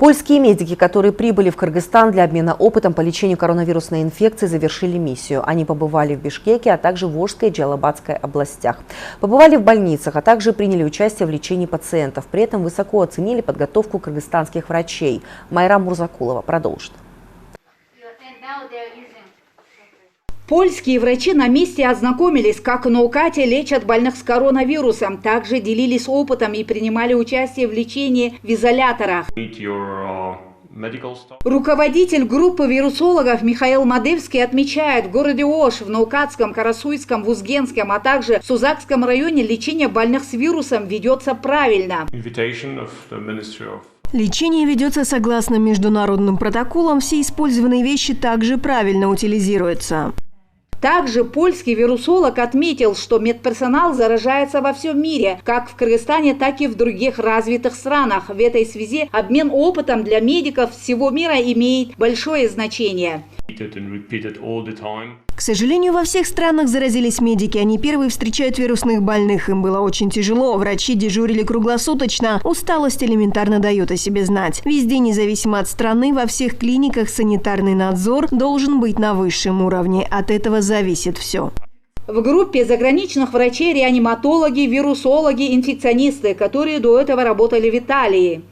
Польские медики, которые прибыли в Кыргызстан для обмена опытом по лечению коронавирусной инфекции, завершили миссию. Они побывали в Бишкеке, а также в Волжской и Джалабадской областях. Побывали в больницах, а также приняли участие в лечении пациентов. При этом высоко оценили подготовку кыргызстанских врачей. Майрам Мурзакулова продолжит. Польские врачи на месте ознакомились, как на укате лечат больных с коронавирусом. Также делились опытом и принимали участие в лечении в изоляторах. Руководитель группы вирусологов Михаил Мадевский отмечает, в городе Ош, в Наукатском, Карасуйском, Вузгенском, а также в Сузакском районе лечение больных с вирусом ведется правильно. Лечение ведется согласно международным протоколам, все использованные вещи также правильно утилизируются. Также польский вирусолог отметил, что медперсонал заражается во всем мире, как в Кыргызстане, так и в других развитых странах. В этой связи обмен опытом для медиков всего мира имеет большое значение. К сожалению, во всех странах заразились медики. Они первые встречают вирусных больных. Им было очень тяжело. Врачи дежурили круглосуточно. Усталость элементарно дает о себе знать. Везде, независимо от страны, во всех клиниках санитарный надзор должен быть на высшем уровне. От этого зависит все. В группе заграничных врачей реаниматологи, вирусологи, инфекционисты, которые до этого работали в Италии.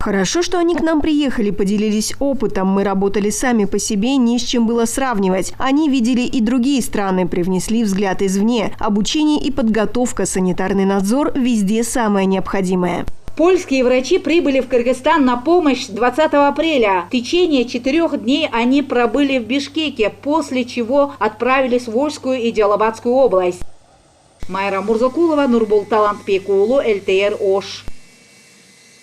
Хорошо, что они к нам приехали, поделились опытом. Мы работали сами по себе, не с чем было сравнивать. Они видели и другие страны, привнесли взгляд извне. Обучение и подготовка, санитарный надзор – везде самое необходимое. Польские врачи прибыли в Кыргызстан на помощь 20 апреля. В течение 4 дней они пробыли в Бишкеке, после чего отправились в Волжскую и Джалабадскую область. Майрам Мурзакулова, Нурбул Талантбекулу, ЛТР Ош.